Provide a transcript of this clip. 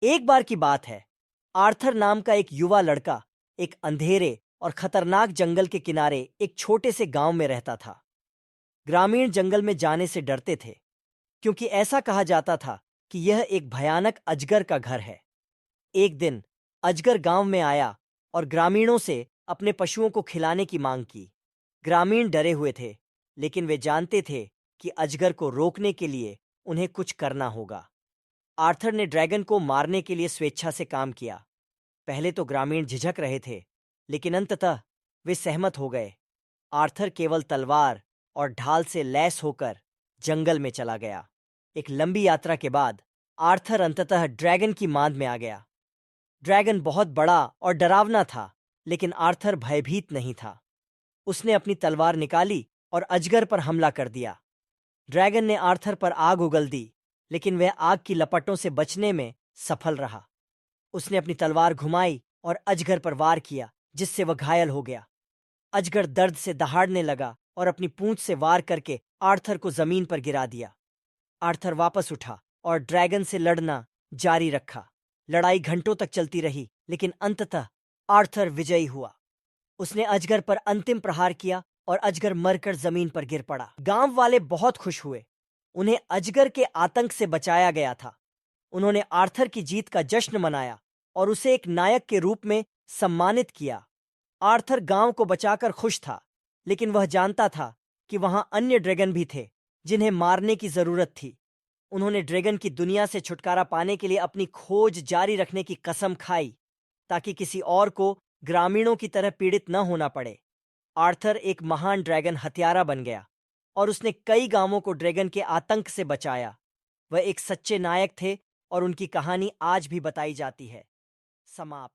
एक बार की बात है। आर्थर नाम का एक युवा लड़का एक अंधेरे और खतरनाक जंगल के किनारे एक छोटे से गांव में रहता था। ग्रामीण जंगल में जाने से डरते थे, क्योंकि ऐसा कहा जाता था कि यह एक भयानक अजगर का घर है। एक दिन अजगर गांव में आया और ग्रामीणों से अपने पशुओं को खिलाने की मांग की। ग्रामीण डरे हुए थे, लेकिन वे जानते थे कि अजगर को रोकने के लिए उन्हें कुछ करना होगा। आर्थर ने ड्रैगन को मारने के लिए स्वेच्छा से काम किया। पहले तो ग्रामीण झिझक रहे थे, लेकिन अंततः वे सहमत हो गए। आर्थर केवल तलवार और ढाल से लैस होकर जंगल में चला गया। एक लंबी यात्रा के बाद आर्थर अंततः ड्रैगन की मांद में आ गया। ड्रैगन बहुत बड़ा और डरावना था, लेकिन आर्थर भयभीत नहीं था। उसने अपनी तलवार निकाली और अजगर पर हमला कर दिया। ड्रैगन ने आर्थर पर आग उगल दी, लेकिन वह आग की लपटों से बचने में सफल रहा। उसने अपनी तलवार घुमाई और अजगर पर वार किया, जिससे वह घायल हो गया। अजगर दर्द से दहाड़ने लगा और अपनी पूंछ से वार करके आर्थर को जमीन पर गिरा दिया। आर्थर वापस उठा और ड्रैगन से लड़ना जारी रखा। लड़ाई घंटों तक चलती रही, लेकिन अंततः आर्थर विजयी हुआ। उसने अजगर पर अंतिम प्रहार किया और अजगर मरकर जमीन पर गिर पड़ा। गांव वाले बहुत खुश हुए। उन्हें अजगर के आतंक से बचाया गया था। उन्होंने आर्थर की जीत का जश्न मनाया और उसे एक नायक के रूप में सम्मानित किया। आर्थर गांव को बचाकर खुश था, लेकिन वह जानता था कि वहां अन्य ड्रैगन भी थे जिन्हें मारने की जरूरत थी। उन्होंने ड्रैगन की दुनिया से छुटकारा पाने के लिए अपनी खोज जारी रखने की कसम खाई, ताकि किसी और को ग्रामीणों की तरह पीड़ित न होना पड़े। आर्थर एक महान ड्रैगन हत्यारा बन गया और उसने कई गांवों को ड्रैगन के आतंक से बचाया। वह एक सच्चे नायक थे और उनकी कहानी आज भी बताई जाती है। समाप्त।